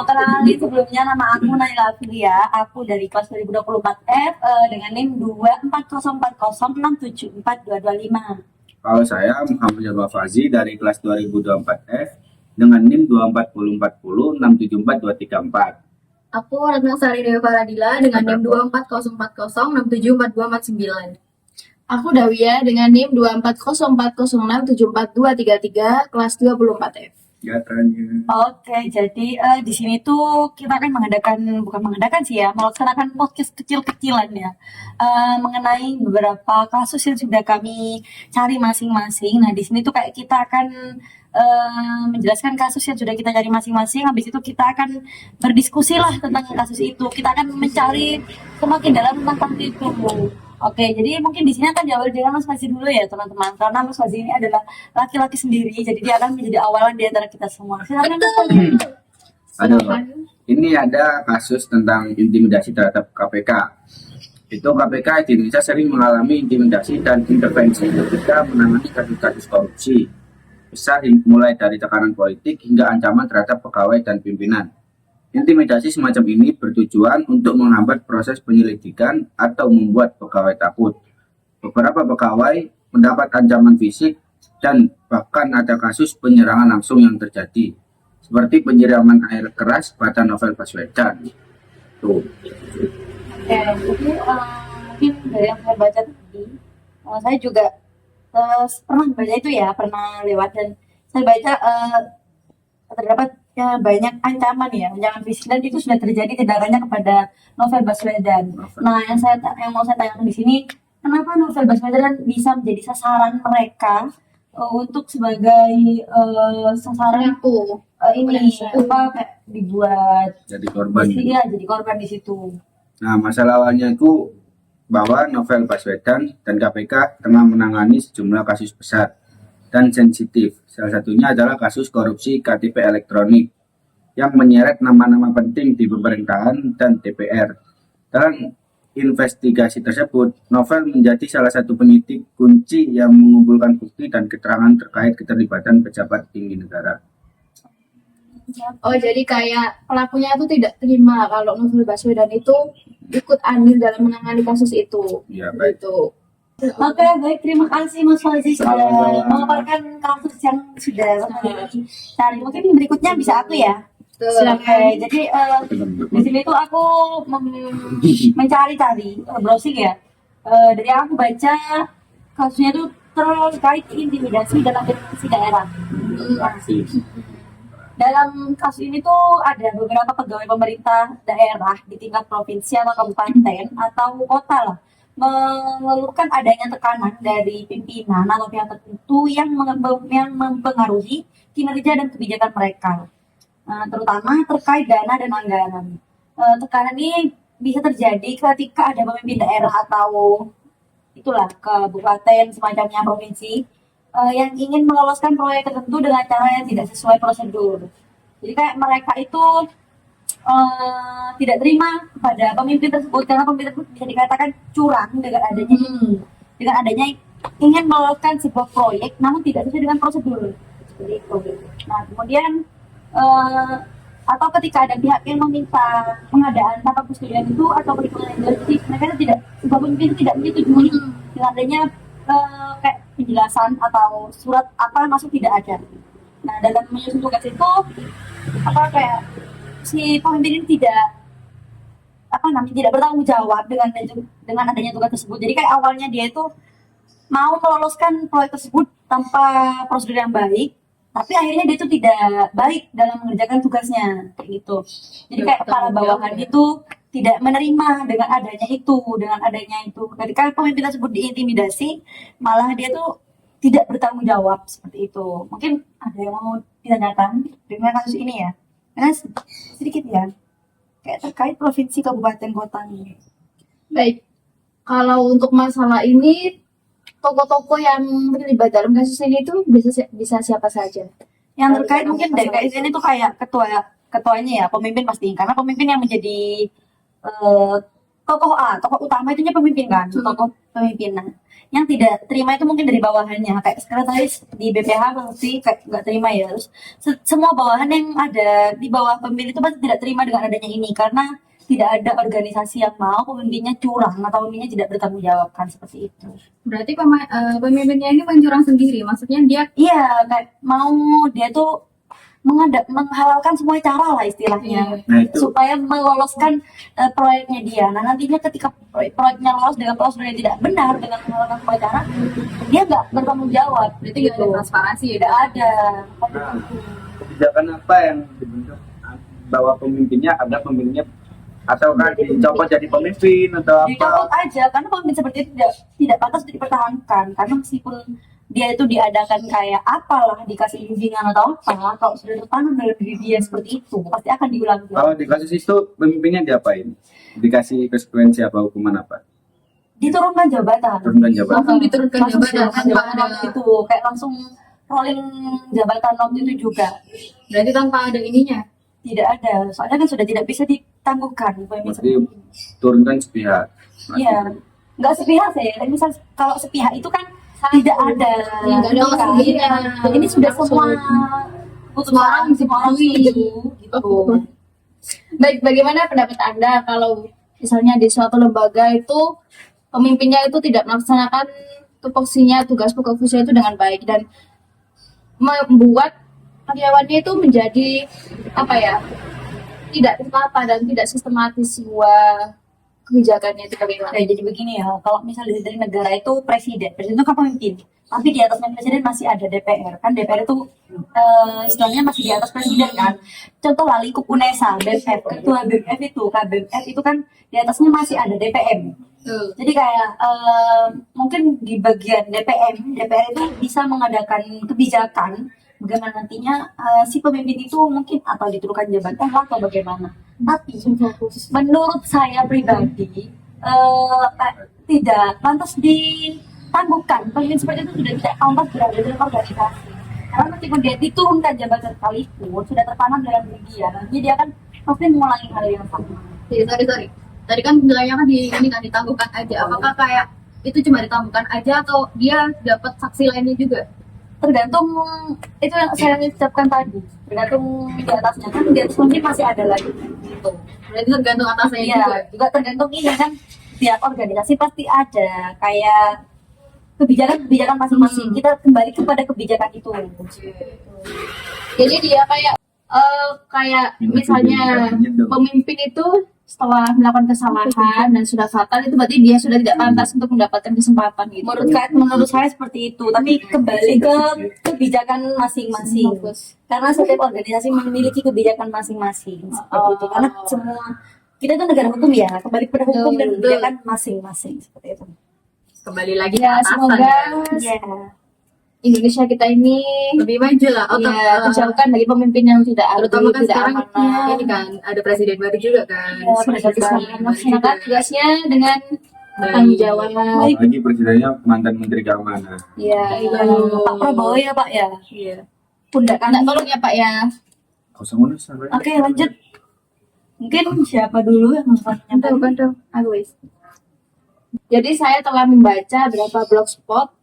kenalin sebelumnya, nama aku Naila Filia. Aku dari kelas 2024F dengan NIM 24040674225. Kalau saya Muhammad Jabal Fazi dari kelas 2024F dengan NIM 24040674234. Aku Ratna Sari Dewi Faradila dengan NIM 24040674249. Aku Dawia dengan NIM 24040674233 kelas 24F. Ya, tanya. Oke, jadi di sini tuh kita akan bukan mengadakan sih ya, melaksanakan podcast kecil-kecilan ya, mengenai beberapa kasus yang sudah kami cari masing-masing. Nah, di sini tuh kayak kita akan menjelaskan kasus yang sudah kita cari masing-masing. Habis itu kita akan berdiskusi lah tentang kasus itu. Kita akan mencari semakin dalam tentang kasus itu. Oke, jadi mungkin di sini akan diawali dengan Mas Fazi dulu ya teman-teman, karena Mas Fazi ini adalah laki-laki sendiri, jadi dia akan menjadi awalan di antara kita semua. Silakan Mas Fazi. Ini ada kasus tentang intimidasi terhadap KPK. Itu KPK di Indonesia sering mengalami intimidasi dan intervensi ketika menangani kasus-kasus korupsi besar, mulai dari tekanan politik hingga ancaman terhadap pegawai dan pimpinan. Intimidasi semacam ini bertujuan untuk menghambat proses penyelidikan atau membuat pegawai takut. Beberapa pegawai mendapat ancaman fisik dan bahkan ada kasus penyerangan langsung yang terjadi, seperti penyiraman air keras pada Novel Baswedan. Tuh. Oke, jadi mungkin dari yang saya baca tadi, saya juga pernah baca itu ya, pernah lewat dan saya baca terdapat banyak ancaman fisik dan itu sudah terjadi tidak hanya kepada Novel Baswedan. Nah, yang mau saya tanyakan di sini, kenapa Novel Baswedan bisa menjadi sasaran mereka untuk sebagai sasaran ini kayak dibuat jadi korban. Iya, jadi korban di situ. Nah, masalah awalnya itu bahwa Novel Baswedan dan KPK tengah menangani sejumlah kasus besar dan sensitif. Salah satunya adalah kasus korupsi KTP elektronik yang menyeret nama-nama penting di pemerintahan dan DPR. Dalam investigasi tersebut, Novel menjadi salah satu penyidik kunci yang mengumpulkan bukti dan keterangan terkait keterlibatan pejabat tinggi negara. Oh, jadi kayak pelakunya itu tidak terima kalau Novel Baswedan itu ikut andil dalam menangani kasus itu. Ya, baik. Gitu. Oke, baik, terima kasih Mas Fazi sudah memaparkan kasus yang sudah cari. Mungkin berikutnya bisa aku ya. Oke, jadi di sini tuh aku mencari-cari browsing ya. Dari yang aku baca kasusnya tuh terkait intimidasi dalam demokrasi daerah. Dalam kasus ini tuh ada beberapa pegawai pemerintah daerah di tingkat provinsi atau kabupaten atau kota lah mengeluhkan adanya tekanan dari pimpinan atau pihak tertentu yang mempengaruhi kinerja dan kebijakan mereka, terutama terkait dana dan anggaran. Tekanan ini bisa terjadi ketika ada pemimpin daerah atau itulah kabupaten semacamnya provinsi yang ingin meloloskan proyek tertentu dengan cara yang tidak sesuai prosedur. Jadi kayak mereka itu tidak terima pada pemimpin tersebut karena pemimpin tersebut bisa dikatakan curang dengan adanya ingin meloloskan sebuah proyek namun tidak sesuai dengan prosedur seperti itu. Nah, kemudian atau ketika ada pihak yang meminta pengadaan tanpa persetujuan itu atau perhitungan yang jelas, mereka sebuah pemimpin itu tidak menyetujui dengan adanya kayak penjelasan atau surat apa masuk tidak ada. Nah, dalam menyusun tugas itu kayak si pemimpin ini tidak bertanggung jawab dengan adanya tugas tersebut. Jadi kayak awalnya dia itu mau meloloskan proyek tersebut tanpa prosedur yang baik, tapi akhirnya dia itu tidak baik dalam mengerjakan tugasnya kayak gitu. Jadi kayak para bawahan itu tidak menerima dengan adanya itu. Ketika pemimpin tersebut diintimidasi, malah dia tuh tidak bertanggung jawab seperti itu. Mungkin ada yang mau ditanyakan dengan kasus ini ya? Karena sedikit ya, kayak terkait provinsi, kabupaten, kota ini. Baik, kalau untuk masalah ini, tokoh-tokoh yang terlibat dalam kasus ini itu bisa siapa saja? Yang terkait mungkin dari kasus ini tuh kayak ketuanya ya, pemimpin pasti. Karena pemimpin yang menjadi tokoh utama itu pemimpin kan, tokoh pemimpinan. Yang tidak terima itu mungkin dari bawahannya, kayak sekretaris di BPH pasti kayak nggak terima ya. Terus semua bawahan yang ada di bawah pemimpin itu pasti tidak terima dengan adanya ini, karena tidak ada organisasi yang mau pemimpinnya curang atau pemimpinnya tidak bertanggung jawab kan, seperti itu. Berarti pemimpinnya ini mencurang sendiri. Maksudnya dia Iya, kayak mau dia tuh menghalalkan semua cara lah istilahnya, Nah itu supaya meloloskan proyeknya dia. Nah nantinya ketika proyeknya lolos dengan prosedur yang tidak benar, dengan menghalalkan semua cara, dia nggak bertanggung jawab. berarti nggak ada transparansi ya. Tidak ada. nah, kebijakan apa yang dibentuk bahwa pemimpinnya ada pemimpinnya atau kan dicopot jadi pemimpin atau Dicopot apa? aja, karena pemimpin seperti itu tidak pantas untuk dipertahankan. Karena meskipun dia itu diadakan kayak apalah, dikasih bimbingan atau apa, kalau sudah tertanam dalam diri dia seperti itu, pasti akan diulang. Kalau di kasus itu pemimpinnya diapain? Dikasih konsekuensi apa, hukuman apa? Diturunkan jabatan. Turunkan jabatan. Langsung diturunkan Langsung jabatan diturunkan tanpa jabatan ada, itu, kayak langsung rolling jabatan waktu itu juga. berarti tanpa ada ininya. Tidak ada, soalnya kan sudah tidak bisa ditangguhkan pemimpin Berarti seperti itu. turunkan sepihak. Iya, nggak sepihak sih. Tapi misal kalau sepihak itu kan tidak ada. Ya, nggak ada kan? kesenjangan. Ini sudah semua Semua orang semua orang disetujui. setuju, gitu. Baik, bagaimana pendapat Anda kalau misalnya di suatu lembaga itu pemimpinnya itu tidak melaksanakan tupoksinya, tugas pokok fungsinya itu dengan baik dan membuat karyawannya itu menjadi apa ya, tidak tertata dan tidak sistematis sebuah kebijakannya itu bagaimana? Jadi begini ya, kalau misalnya dari negara itu presiden itu kan pemimpin, tapi di atasnya presiden masih ada DPR, kan DPR itu istilahnya masih di atas presiden kan. Contoh lah lingkup UNESA, BMF, ketua BMF itu, KBMF itu kan di atasnya masih ada DPM. Jadi kayak mungkin di bagian DPR itu bisa mengadakan kebijakan bagaimana nantinya si pemimpin itu mungkin atau diturunkan jabatan atau bagaimana. Tapi menurut saya pribadi tidak pantas ditangguhkan. Pemimpin seperti itu sudah tidak pantas berada dalam organisasi. Karena meskipun dia diturunkan jabatan sekalipun sudah tertanam dalam diri dia, nanti dia akan pasti mengulangi hal yang sama. Sorry. Tadi kan bilangnya kan ini kan ditangguhkan aja. Apakah kayak itu cuma ditangguhkan aja atau dia dapat saksi lainnya juga? Tergantung itu yang saya ucapkan tadi, tergantung di atasnya kan, di atas mungkin masih ada lagi gitu. Berarti tergantung atasnya Iya, juga. juga tergantung ini kan, tiap organisasi pasti ada kayak kebijakan masing-masing. Kita kembali kepada kebijakan itu. Jadi dia kayak misalnya pemimpin itu setelah melakukan kesalahan dan sudah fatal itu berarti dia sudah tidak pantas untuk mendapatkan kesempatan gitu. Menurut saya seperti itu, tapi kembali ke kebijakan masing-masing. Karena setiap organisasi memiliki kebijakan masing-masing seperti itu. Karena semua kita itu negara hukum ya, kembali kepada hukum dan kebijakan masing-masing seperti itu. Kembali lagi ke Ya atasan semoga ya. Indonesia kita ini Lebih maju lah. dijauhkan dari pemimpin yang tidak adil, Terutama kan tidak sekarang amanah. ini kan ada presiden baru juga kan. Ya, presiden Presiden baru. baru Melaksanakan juga. tugasnya dengan Baik. tanggung jawab. Lagi presidennya mantan menteri keamanan. Iya. Pak Prabowo ya Pak ya. Iya. Pundak Nah, kanan. tolong ya Pak ya. Kau sama sampai. Oke lanjut. Mungkin siapa dulu yang mau Bantu. Aku wis. Jadi saya telah membaca beberapa blogspot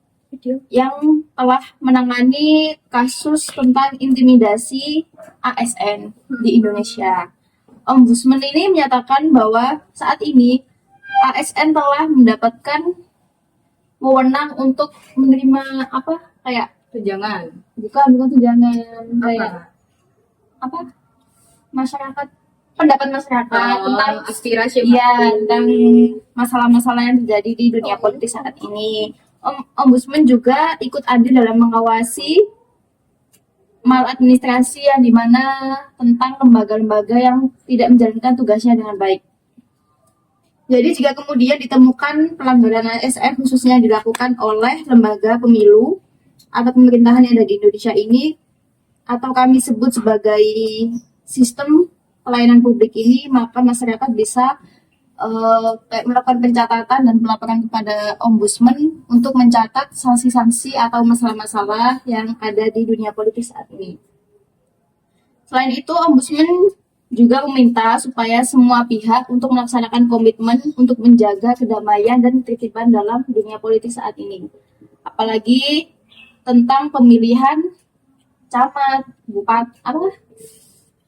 yang telah menangani kasus tentang intimidasi ASN di Indonesia. Ombudsman ini menyatakan bahwa saat ini ASN telah mendapatkan wewenang untuk menerima kayak Tunjangan. bukan tunjangan kayak Apa? masyarakat, pendapat masyarakat tentang aspirasi. tentang masalah-masalah yang terjadi di dunia politik saat ini. Ombudsman juga ikut andil dalam mengawasi maladministrasi yang dimana tentang lembaga-lembaga yang tidak menjalankan tugasnya dengan baik. Jadi jika kemudian ditemukan pelanggaran ASN khususnya dilakukan oleh lembaga pemilu atau pemerintahan yang ada di Indonesia ini, atau kami sebut sebagai sistem pelayanan publik ini, maka masyarakat bisa melakukan pencatatan dan melaporkan kepada ombudsman untuk mencatat sanksi-sanksi atau masalah-masalah yang ada di dunia politik saat ini. Selain itu, ombudsman juga meminta supaya semua pihak untuk melaksanakan komitmen untuk menjaga kedamaian dan ketertiban dalam dunia politik saat ini. Apalagi tentang pemilihan camat, bupati, apa,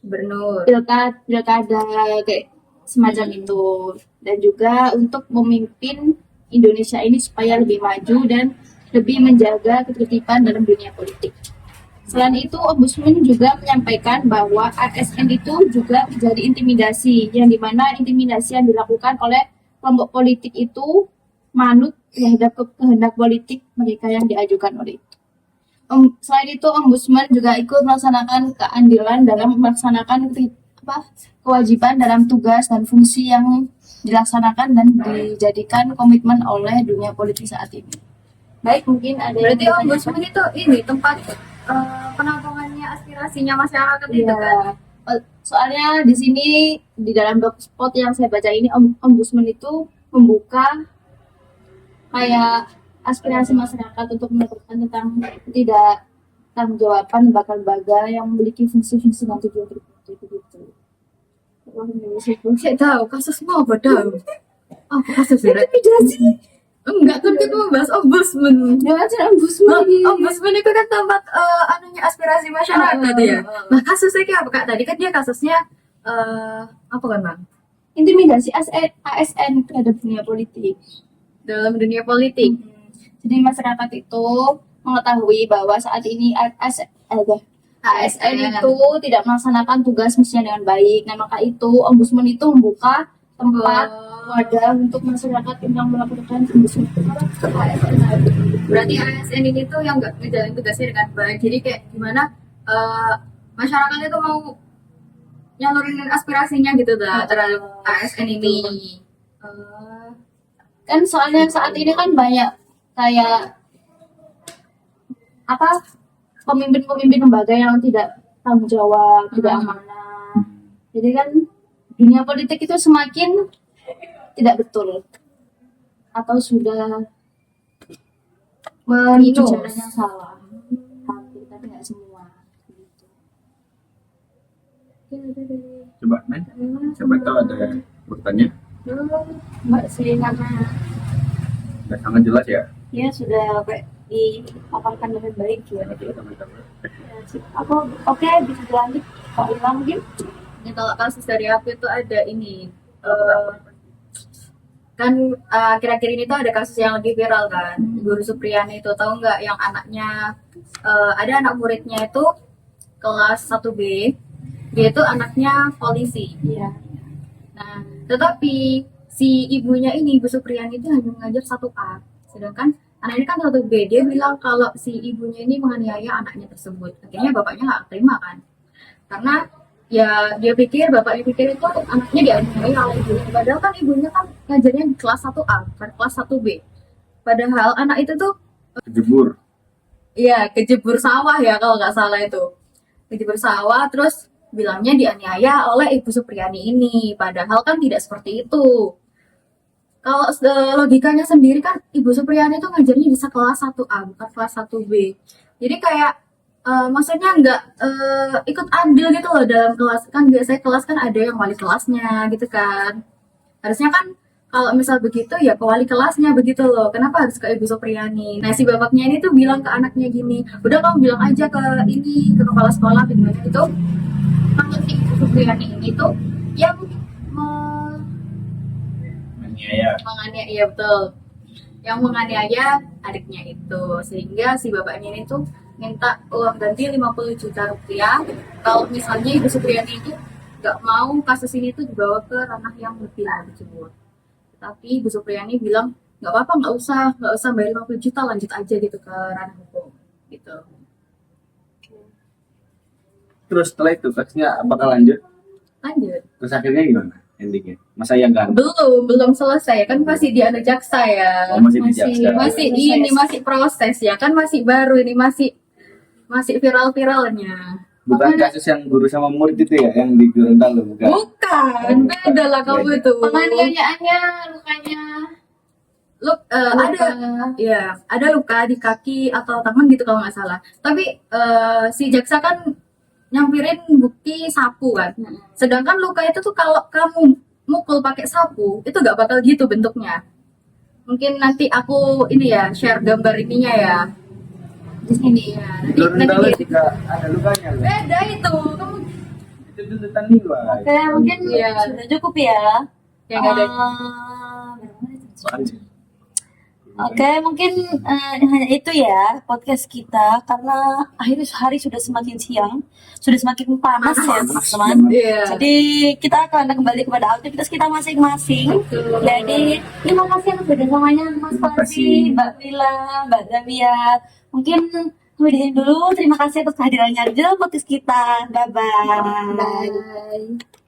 Gubernur. pilkada kayak semacam itu. Dan juga untuk memimpin Indonesia ini supaya lebih maju dan lebih menjaga ketertiban dalam dunia politik. Selain itu, Ombudsman juga menyampaikan bahwa ASN itu juga menjadi intimidasi, yang dimana intimidasi yang dilakukan oleh kelompok politik itu manut terhadap kehendak politik mereka yang diajukan oleh itu. Selain itu, Ombudsman juga ikut melaksanakan keadilan dalam melaksanakan kewajiban dalam tugas dan fungsi yang dilaksanakan dan dijadikan komitmen oleh dunia politik saat ini. Baik, mungkin ada yang Berarti bertanya. ombudsman itu ini tempat penampungannya aspirasinya masyarakat itu Iya. kan? Soalnya di sini di dalam blogspot yang saya baca ini, Ombudsman itu membuka kayak aspirasi masyarakat untuk melakukan tentang tidak tanggung jawaban lembaga-lembaga yang memiliki fungsi-fungsi dan tujuan tertentu begitu. Wah, Indonesia itu Saya tahu kasusmu apa tahu? Apa kasusnya? intimidasi. Enggak, kan kita membahas ombudsman. Jangan Ombudsman. Ombudsman itu kan tempat anunya aspirasi masyarakat ya. Nah kasusnya kayak apa kak? Tadi kan dia kasusnya apa kan bang? Intimidasi ASN terhadap dunia politik. Dalam dunia politik. Jadi masyarakat itu mengetahui bahwa saat ini ASN itu tidak melaksanakan tugas misinya dengan baik. Nah, maka itu Ombudsman itu membuka tempat wadah untuk masyarakat yang melakukan ombudsman ASN. Berarti ASN ini tuh yang nggak ngejalanin tugasnya dengan baik. Jadi kayak gimana masyarakat itu mau nyalurin aspirasinya gitu terhadap ASN ini. Kan soalnya saat ini kan banyak kayak pemimpin-pemimpin lembaga yang tidak tanggung jawab, tidak amanah. Jadi kan dunia politik itu semakin tidak betul atau sudah menuju jalan yang salah. Hampir, tapi nggak semua. Gitu. Coba Nen, siapa tahu ada bertanya. Mbak sih karena Sudah sangat jelas ya. ya sudah kayak dipaparkan dengan baik ya. Oke, bisa dilanjut Pak Ilham mungkin. Ya, kalau kasus dari aku itu ada ini kan akhir-akhir ini tuh ada kasus yang lagi viral kan, Guru Supriyani itu tahu nggak, yang anaknya ada anak muridnya itu kelas 1B, dia itu anaknya polisi. Iya. Nah, tetapi si ibunya ini, Ibu Supriyani itu hanya mengajar 1A, sedangkan anak ini kan 1B. Dia bilang kalau si ibunya ini menganiaya anaknya tersebut. Akhirnya bapaknya nggak terima kan, karena ya dia pikir, bapaknya pikir itu anaknya dianiaya oleh ibunya, padahal kan ibunya kan ngajarnya di kelas 1A bukan kelas 1B. Padahal anak itu tuh Kejebur. iya kejebur sawah ya kalau nggak salah, itu kejebur sawah, terus bilangnya dianiaya oleh Ibu Supriyani ini, padahal kan tidak seperti itu. Kalau logikanya sendiri kan Ibu Supriyani itu ngajarnya di kelas 1A bukan kelas 1B. Jadi kayak maksudnya nggak ikut andil gitu loh dalam kelas. Kan biasanya kelas kan ada yang wali kelasnya gitu kan. Harusnya kan kalau misal begitu ya ke wali kelasnya begitu loh. Kenapa harus ke Ibu Supriyani? Nah si bapaknya ini tuh bilang ke anaknya gini, udah kamu bilang aja ke ini, ke kepala sekolah gimana gitu. Kalau si Ibu Supriyani ini tuh yang Menganiaya. menganiaya, iya betul, yang menganiaya adiknya itu, sehingga si bapaknya ini tuh minta uang ganti 50 juta rupiah kalau misalnya Ibu Supriyani itu nggak mau kasus ini tuh dibawa ke ranah yang lebih jemur. Tapi Ibu Supriyani bilang nggak apa-apa, nggak usah bayar 50 juta, lanjut aja gitu ke ranah hukum gitu. Terus setelah itu kasusnya apakah lanjut? Lanjut. Terus akhirnya gimana endingnya? Masa yang ganti? Belum selesai kan, masih di anu jaksa ya. Oh, masih di jaksa. Masih proses ya kan, masih baru ini, masih viral-viralnya. Bukan kasus yang guru sama murid itu ya, yang di Gorontalo bukan? Bukan, beda lah kamu itu. Penganiayaannya lukanya ada luka di kaki atau tangan gitu kalau nggak salah. Tapi si jaksa kan nyampirin bukti sapu kan. Sedangkan luka itu tuh kalau kamu mukul pakai sapu itu nggak bakal gitu bentuknya. Mungkin nanti aku ini ya share gambar ininya ya di sini ya. Nanti, Turun nanti bawah di- juga ada lukanya loh. beda itu. Kamu Itu tuntutan nilai. Oke, mungkin Iya. sudah cukup ya. yang nggak ada. Berapa menit? Oke, mungkin hanya itu ya podcast kita karena akhirnya hari sudah semakin siang, sudah semakin panas ya teman-teman. Iya. Jadi kita akan kembali kepada aktivitas kita masing-masing. Jadi terima kasih atas kerjasamanya Mas Terima Fadli, kasih. Mbak Lila, Mbak Zamia. Mungkin sampai di sini dulu. Terima kasih atas kehadirannya di dalam podcast kita. Bye bye. Bye.